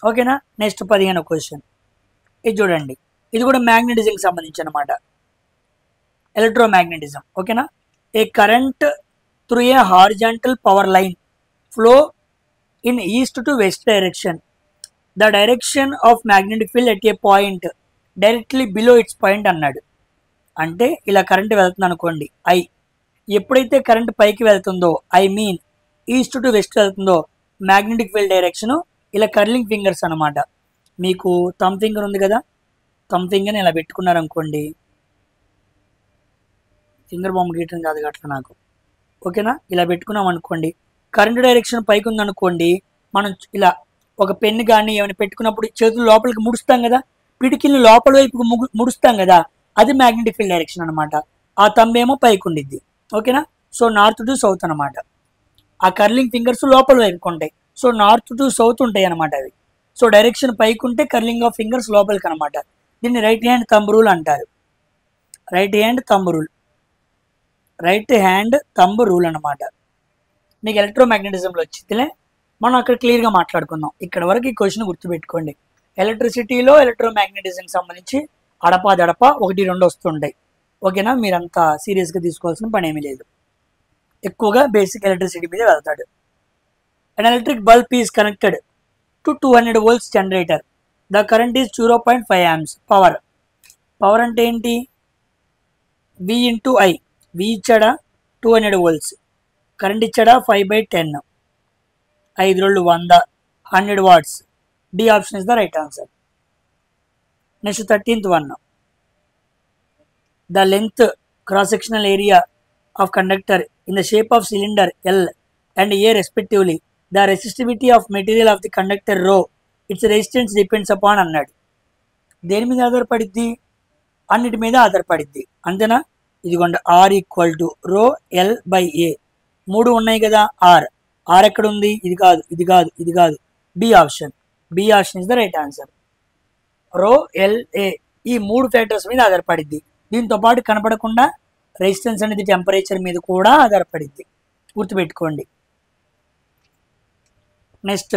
Speaker 1: ఓకేనా. నెక్స్ట్ 15వ క్వశ్చన్. ఇది చూడండి, ఇది కూడా మ్యాగ్నెటిజంకి సంబంధించి అనమాట, ఎలక్ట్రోమాగ్నెటిజం. ఓకేనా. A current through a horizontal power line flow in east to west direction. The direction of magnetic field at a point directly below its point అన్నాడు. అంటే ఇలా కరెంట్ వెళ్తుంది అనుకోండి, ఐ. ఎప్పుడైతే కరెంట్ పైకి వెళ్తుందో, I mean east to west వెళ్తుందో, magnetic field direction ఇలా కర్లింగ్ ఫింగర్స్ అనమాట. మీకు థమ్ ఫింగర్ ఉంది కదా, థమ్ ఫింగర్ని ఇలా పెట్టుకున్నారనుకోండి, ఫింగర్ బొమ్మ గీయటం కాదు అట్లా నాకు. ఓకేనా. ఇలా పెట్టుకున్నాం అనుకోండి, కరెంట్ డైరెక్షన్ పైకి ఉందనుకోండి, మనం ఇలా ఒక పెన్ను కానీ ఏమైనా పెట్టుకున్నప్పుడు చేతులు లోపలికి ముడుస్తాం కదా, పిడికిల్ని లోపల వైపుకు ముడుస్తాం కదా, అది మ్యాగ్నెటిక్ ఫీల్డ్ డైరెక్షన్ అనమాట. ఆ తంబేమో పైకి ఉండిద్ది. ఓకేనా. సో నార్త్ టు సౌత్ అనమాట. ఆ కర్లింగ్ ఫింగర్స్ లోపల వైపుకు ఉంటాయి. సో నార్త్ టు సౌత్ ఉంటాయి అనమాట అవి. సో డైరెక్షన్ పైకి ఉంటే కర్లింగ్ ఆఫ్ ఫింగర్స్ లోపలికి అనమాట. దీన్ని రైట్ హ్యాండ్ థంబ్ రూల్ అంటారు. Right hand thumb rule, right hand thumb rule అనమాట. మీకు ఎలక్ట్రోమాగ్నెటిజంలో వచ్చిందిలే, మనం అక్కడ క్లియర్గా మాట్లాడుకుందాం. ఇక్కడ వరకు ఈ క్వశ్చన్ గుర్తుపెట్టుకోండి. ఎలక్ట్రిసిటీలో ఎలక్ట్రోమాగ్నెటిజంకి సంబంధించి అడపా 1, 2 వస్తుంటాయి. ఓకేనా, మీరంతా సీరియస్గా తీసుకోవాల్సిన పని ఏమీ లేదు. ఎక్కువగా బేసిక్ ఎలక్ట్రిసిటీ మీద వెళ్తాడు. An electric bulb is connected to 200 volts generator. The current is 0.5 amps. Power అంటే ఏంటి? V into I. V ఇచ్చాడా 200 volts. కరెంట్ ఇచ్చాడా 5/10. 5 2 100, 100 watts. D option is the right answer. Next 13th one. The length cross-sectional area of conductor in the shape of cylinder L and A respectively. The resistivity of material of the conductor rho, its resistance depends upon అన్నాడు. దేని మీద ఆధారపడిద్ది? అన్నిటి మీద ఆధారపడిద్ది, అంతేనా? ఇదిగోండి R equal to rho L by A. 3 ఉన్నాయి కదా. Are ఎక్కడ ఉంది? ఇది కాదు, ఇది కాదు, ఇది కాదు. B option is the right answer. Rho L A ఈ 3 ఫ్యాక్టర్స్ మీద ఆధారపడిద్ది. దీంతో పాటు కనపడకుండా రెసిస్టెన్స్ అనేది టెంపరేచర్ మీద కూడా ఆధారపడిద్ది, గుర్తుపెట్టుకోండి. Next,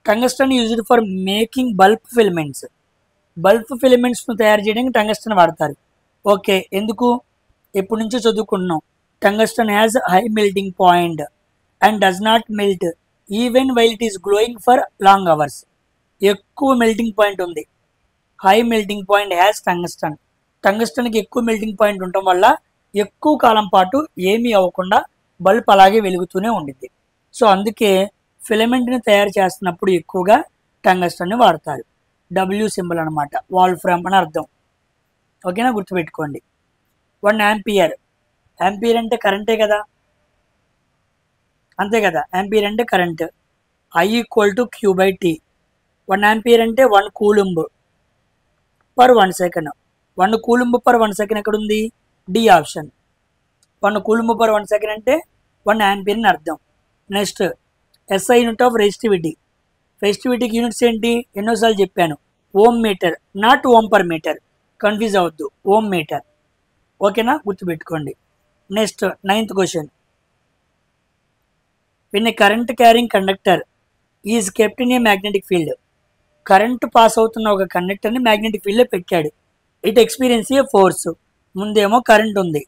Speaker 1: tungsten used for making bulb filaments. Bulb ఫిలమెంట్స్ను తయారు చేయడానికి టంగస్టన్ వాడతారు. ఓకే, ఎందుకు? ఎప్పటి నుంచో చదువుకుంటున్నాం. Tungsten has high melting point and does not melt even while it is glowing for long hours. ఎక్కువ మెల్టింగ్ పాయింట్ ఉంది. High melting point has tungsten. టంగస్టన్కి ఎక్కువ మెల్టింగ్ పాయింట్ ఉండటం వల్ల ఎక్కువ కాలం పాటు ఏమీ అవ్వకుండా బల్బ్ అలాగే వెలుగుతూనే ఉండిద్ది. సో అందుకే ఫిలమెంట్ని తయారు చేస్తున్నప్పుడు ఎక్కువగా టంగస్టన్ని వాడతారు. డబ్ల్యూ సింబల్ అనమాట, వాల్ఫ్రామ్ అని అర్థం. ఓకేనా, గుర్తుపెట్టుకోండి. 1 ఆంపియర్. ఆంపియర్ అంటే కరెంటే కదా, అంతే కదా. ఆంపియర్ అంటే current. I equal to Q/T. 1 ampere అంటే 1 coulomb per 1 second. 1 coulomb per 1 second ఎక్కడ ఉంది? D option. 1 coulomb per 1 second అంటే 1 ఆంపియర్ అని అర్థం. Next, SI unit of resistivity. రెసిస్టివిటీకి యూనిట్స్ ఏంటి? ఎన్నోసార్లు చెప్పాను. Ohm metre, not ohm per metre. Confuse అవ్వద్దు, ఓమ్ మీటర్. ఓకేనా, గుర్తుపెట్టుకోండి. Next 9th question. when a current carrying conductor is kept in a magnetic field. Current pass అవుతున్న ఒక కండక్టర్ని magnetic ఫీల్డ్లో పెట్టాడు. It experience A force. ముందేమో కరెంట్ ఉంది,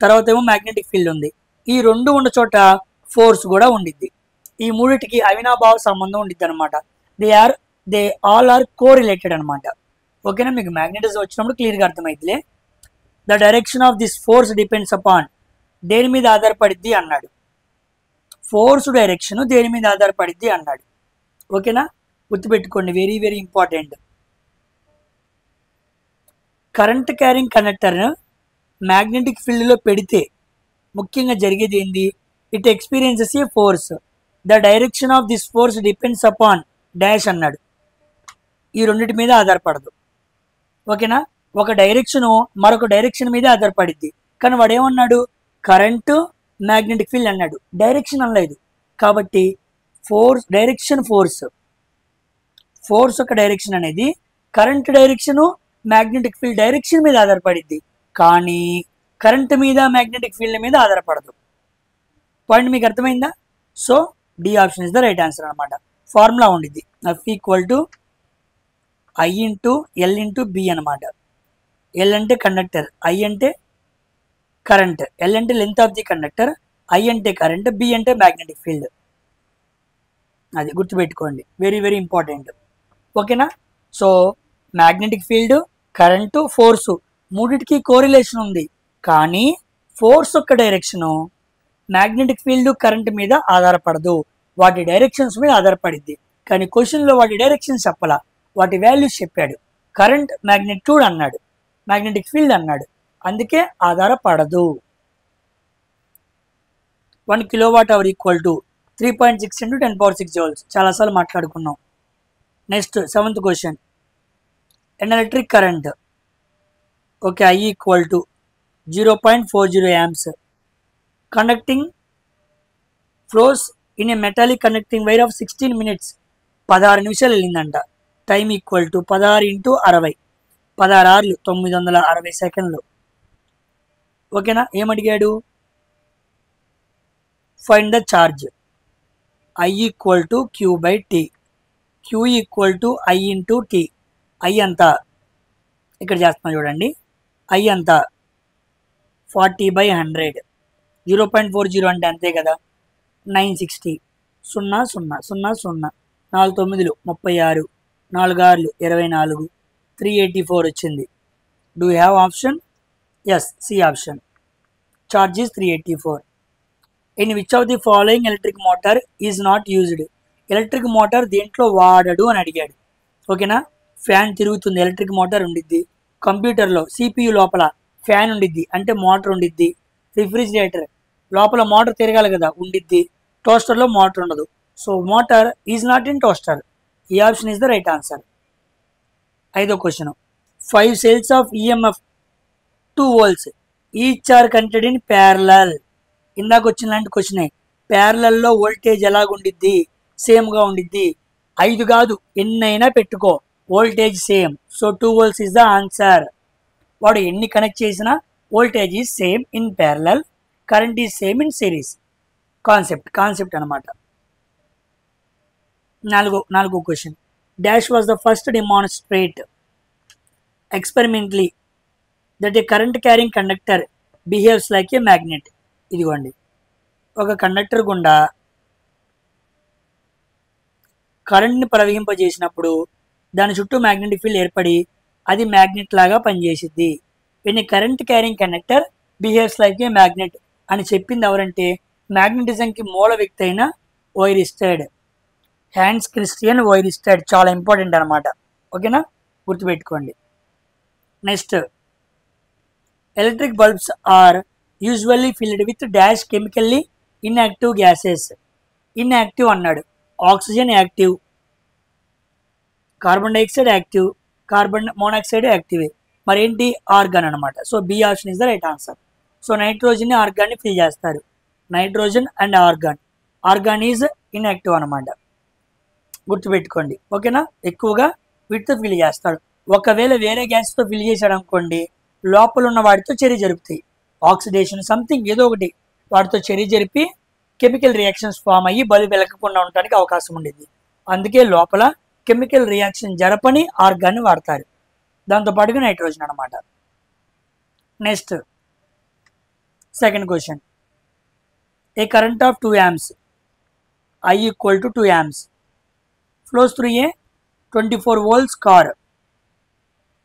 Speaker 1: తర్వాత ఏమో మ్యాగ్నెటిక్ ఫీల్డ్ ఉంది. ఈ రెండు ఉన్న చోట ఫోర్స్ కూడా ఉండిద్ది. ఈ మూడిటికి అవినాభావ సంబంధం ఉండిద్ది అనమాట. దే ఆల్ ఆర్ కోరిలేటెడ్ అనమాట. ఓకేనా, మీకు మ్యాగ్నెటిజం వచ్చినప్పుడు క్లియర్గా అర్థమైద్దిలే. The direction of this force depends upon. దేని మీద ఆధారపడిద్ది అన్నాడు? ఫోర్స్ డైరెక్షన్ దేని మీద ఆధారపడిద్ది అన్నాడు. ఓకేనా, గుర్తుపెట్టుకోండి, very very important. Current carrying కండక్టర్ను మ్యాగ్నెటిక్ ఫీల్డ్లో పెడితే ముఖ్యంగా జరిగేది ఏంది? It experiences A force. The direction of this force depends upon dash అన్నాడు. ఈ రెండింటి మీద ఆధారపడదు. ఓకేనా, ఒక డైరెక్షను మరొక డైరెక్షన్ మీద ఆధారపడిద్ది. కానీ వాడు ఏమన్నాడు? కరెంటు మ్యాగ్నెటిక్ ఫీల్డ్ అన్నాడు, డైరెక్షన్ అనలేదు. కాబట్టి ఫోర్స్ డైరెక్షన్ ఫోర్స్ యొక్క డైరెక్షన్ అనేది current direction magnetic field direction మీద ఆధారపడిద్ది, కానీ కరెంట్ మీద మ్యాగ్నెటిక్ ఫీల్డ్ మీద ఆధారపడదు. పాయింట్ మీకు అర్థమైందా? So D option is the right answer అనమాట. ఫార్ములా ఉండిద్ది, F equal to I into L into B అనమాట. ఎల్ అంటే కండక్టర్, I అంటే కరెంట్. ఎల్ అంటే length of the conductor, I అంటే కరెంట్, బి అంటే మ్యాగ్నెటిక్ ఫీల్డ్. అది గుర్తుపెట్టుకోండి, వెరీ వెరీ ఇంపార్టెంట్. ఓకేనా, so magnetic field, current, force మూడిటికి కోరిలేషన్ ఉంది. కానీ ఫోర్స్ యొక్క డైరెక్షను మ్యాగ్నెటిక్ ఫీల్డ్ కరెంట్ మీద ఆధారపడదు, వాటి డైరెక్షన్స్ మీద ఆధారపడిద్ది. కానీ క్వశ్చన్లో వాటి డైరెక్షన్స్ చెప్పాల, వాటి వాల్యూస్ చెప్పాడు. కరెంట్ మ్యాగ్నిట్యూడ్ అన్నాడు, మ్యాగ్నెటిక్ ఫీల్డ్ అన్నాడు, అందుకే ఆధారపడదు. 1 kWh ఈక్వల్ టు 3.6 × 10⁶ joules. చాలాసార్లు మాట్లాడుకున్నాం. Next 7th question. An electric current, okay, I equal to 0.40 amps. Conducting flows in a metallic conducting wire of 16 minutes 16 నిమిషాలు వెళ్ళిందంట. టైం ఈక్వల్ టు 16 × 60, 16 ఆర్లు 960 సెకండ్లు. ఓకేనా. ఏమడిగాడు? Find the charge. I equal to Q/T, Q equal to I × T. I అంతా ఇక్కడ చేస్తున్నా చూడండి. I అంతా 40/100, 0.40 అంటే అంతే కదా, 960, 0 0 0 0, 4 9లు 36, 4 6లు 24, 384 వచ్చింది. Do you have option? Yes, C option. Charge is 384. In which of the following electric motor is not used? Electric motor దేంట్లో వాడడు అని అడిగాడు. ఓకేనా. ఫ్యాన్ తిరుగుతుంది, ఎలక్ట్రిక్ మోటార్ ఉండిద్ది. కంప్యూటర్లో CPU లోపల ఫ్యాన్ ఉండిద్ది, అంటే మోటార్ ఉండిద్ది. రిఫ్రిజిరేటర్ లోపల మోటార్ తిరగాలి కదా, ఉండిద్ది. టోస్టర్లో మోటార్ ఉండదు. So motor is not in toaster. ఈ option is the right answer. 5వ question. 5 cells of EMF 2 volts each are connected in parallel. ఇందాక వచ్చిన లాంటి క్వశ్చనే. ప్యారలల్లో వోల్టేజ్ ఎలాగుండిద్ది? సేమ్గా ఉండిద్ది. 5 కాదు, ఎన్నైనా పెట్టుకో, voltage same. So 2 volts is the answer. వాడు ఎన్ని కనెక్ట్ చేసినా voltage is same in parallel, current is same in series. Concept అనమాట. 4వ question. Dash was the first demonstrate experimentally that a current carrying conductor behaves like a magnet. ఇదిగోండి, ఒక conductor గుండా కరెంట్ని ప్రవహింపజేసినప్పుడు దాని చుట్టూ మ్యాగ్నెటిక్ ఫీల్డ్ ఏర్పడి అది మ్యాగ్నెట్ లాగా పనిచేసిద్ది. When a current carrying conductor behaves like a magnet అని చెప్పింది ఎవరంటే మ్యాగ్నెటిజంకి మూల వ్యక్తి అయిన వైరిస్టెడ్, హ్యాన్స్ క్రిస్టియన్ వైరిస్టెడ్. చాలా ఇంపార్టెంట్ అనమాట. ఓకేనా, గుర్తుపెట్టుకోండి. Next, electric bulbs are usually filled with dash chemically inactive gases. Inactive అన్నాడు. Oxygen active, carbon dioxide active, carbon monoxide active. మరి ఏంటి? ఆర్గాన్ అనమాట. So B option is the right answer. So nitrogen ఆర్గాన్ని fill చేస్తారు. Nitrogen and argon. Argon is inactive అనమాట. గుర్తుపెట్టుకోండి. ఓకేనా. ఎక్కువగా వీటితో ఫిల్ చేస్తాడు. ఒకవేళ వేరే గ్యాస్తో ఫిల్ చేశాడు అనుకోండి, లోపల ఉన్న వాటితో చర్య జరుపుతాయి. ఆక్సిడేషన్ సంథింగ్ ఏదో ఒకటి వాటితో చర్య జరిపి కెమికల్ రియాక్షన్స్ ఫామ్ అయ్యి బల్బ్ వెలగకుండా ఉండడానికి అవకాశం ఉండేది. అందుకే లోపల కెమికల్ రియాక్షన్ జరపని ఆర్గాన్ని వాడతారు. దాంతోపాటుగా నైట్రోజన్ అనమాట. Next, second question. A current of 2 amps I equal to 2 amps flows through a 24 volts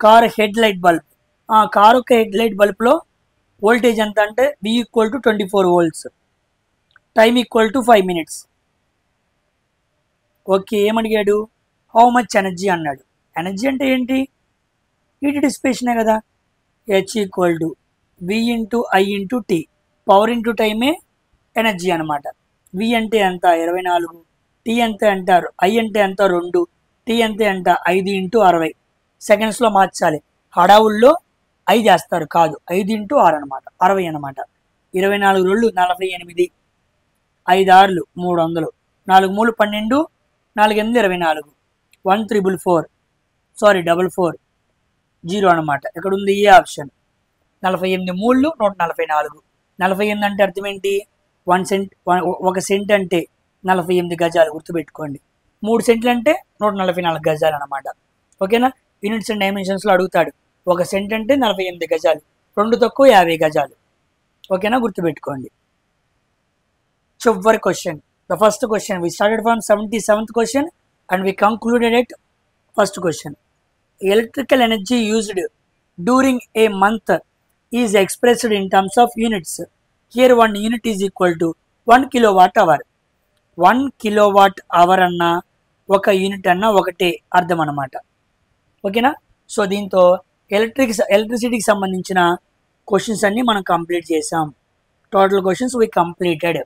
Speaker 1: car head light bulb. Car ఒక హెడ్ లైట్ బల్బ్లో వోల్టేజ్ ఎంత అంటే V equal to 24 volts, time equal to 5 minutes. Okay, ఏమడిగాడు? How much energy అన్నాడు. Energy అంటే ఏంటి? Heat డిసిపేషనే కదా. H equal to V × I × T. Power into టైమే ఎనర్జీ అనమాట. V అంటే ఎంత? 24. T అంటే అంటారు, I అంటే ఎంత? 2. T అంటే ఎంత? 5 × 60 సెకండ్స్లో మార్చాలి. హడావుల్లో 5 చేస్తారు, కాదు 5 × 6 అనమాట, 60 అనమాట. 24 2 48, 5 6 300, 4 3 12, 4 8 24, 1 444 0 అనమాట. ఇక్కడ ఉంది ఏ ఆప్షన్. 48 3 144. 48 అంటే అర్థం ఏంటి? 1 సెంట్. 1 సెంట్ అంటే 48 గజాలు. గుర్తుపెట్టుకోండి. 3 సెంట్లు అంటే 144 గజాలు అనమాట. ఓకేనా. యూనిట్స్ అండ్ డైమెన్షన్స్లో అడుగుతాడు. 1 సెంట్ అంటే 48 గజాలు, 2 తక్కువ 50 గజాలు. ఓకేనా, గుర్తుపెట్టుకోండి. చివరి question, the first question. We started from 77th question and we concluded at first question. Electrical energy used during a month is expressed in terms of units. Here 1 unit is equal to 1 kWh. 1 kWh అన్నా 1 unit అన్నా ఒకటే అర్థం అనమాట. ఓకేనా. So దీంతో ఎలక్ట్రిసిటీకి సంబంధించిన questions అన్నీ మనం కంప్లీట్ చేసాం. టోటల్ క్వశ్చన్స్ వి కంప్లీటెడ్.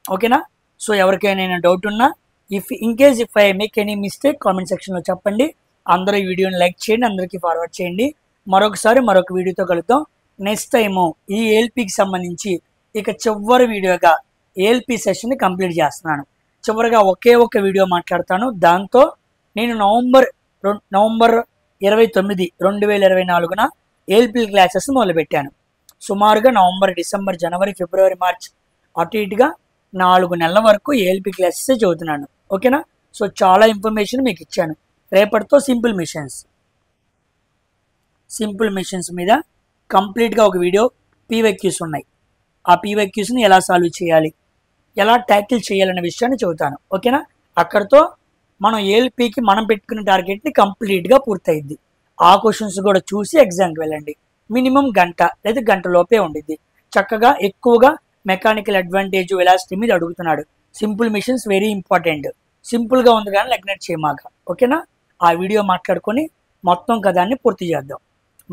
Speaker 1: ఓకేనా. సో ఎవరికైనా డౌట్ ఉన్నా, if I make any mistake comment సెక్షన్లో చెప్పండి. అందరూ ఈ వీడియోని లైక్ చేయండి, అందరికీ ఫార్వర్డ్ చేయండి. మరొకసారి మరొక వీడియోతో కలుద్దాం. నెక్స్ట్ టైము ఈ ఏఎల్పికి సంబంధించి ఇక చివరి వీడియోగా ఏఎల్పి సెషన్ని కంప్లీట్ చేస్తున్నాను. చివరిగా ఒకే ఒక వీడియో మాట్లాడతాను. దాంతో నేను నవంబర్ 29, 2024న ఏఎల్పి క్లాసెస్ మొదలుపెట్టాను. సుమారుగా నవంబర్, డిసెంబర్, జనవరి, ఫిబ్రవరి, మార్చ్ అటు ఇటుగా 4 నెలల వరకు ఏఎల్పి క్లాసెస్ చదువుతున్నాను. ఓకేనా? సో చాలా ఇన్ఫర్మేషన్ మీకు ఇచ్చాను. రేపటితో సింపుల్ మిషన్స్ మీద కంప్లీట్గా ఒక వీడియో పీవైక్యూస్ ఉన్నాయి. ఆ పీవైక్యూస్ని ఎలా సాల్వ్ చేయాలి, ఎలా ట్యాకిల్ చేయాలనే విషయాన్ని చెబుతాను. ఓకేనా? అక్కడితో మనం ఏఎల్పికి మనం పెట్టుకున్న టార్గెట్ని కంప్లీట్గా పూర్తయింది. ఆ క్వశ్చన్స్ కూడా చూసి ఎగ్జామ్కి వెళ్ళండి. మినిమం గంట లేదా గంట లోపే ఉండిద్ది. చక్కగా ఎక్కువగా మెకానికల్ అడ్వాంటేజ్, వెలాసిటీ మీద అడుగుతున్నాడు. Simple machines very important. సింపుల్గా ఉంది కానీ నెగ్లెక్ట్ చేయమాక. ఓకేనా? ఆ వీడియో మాట్లాడుకొని మొత్తం కథాన్ని పూర్తి చేద్దాం.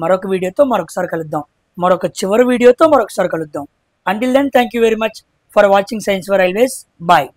Speaker 1: మరొక వీడియోతో మరొకసారి కలుద్దాం. మరొక చివరి వీడియోతో మరొకసారి కలుద్దాం. Until then thank you very much for watching science for railways. Bye.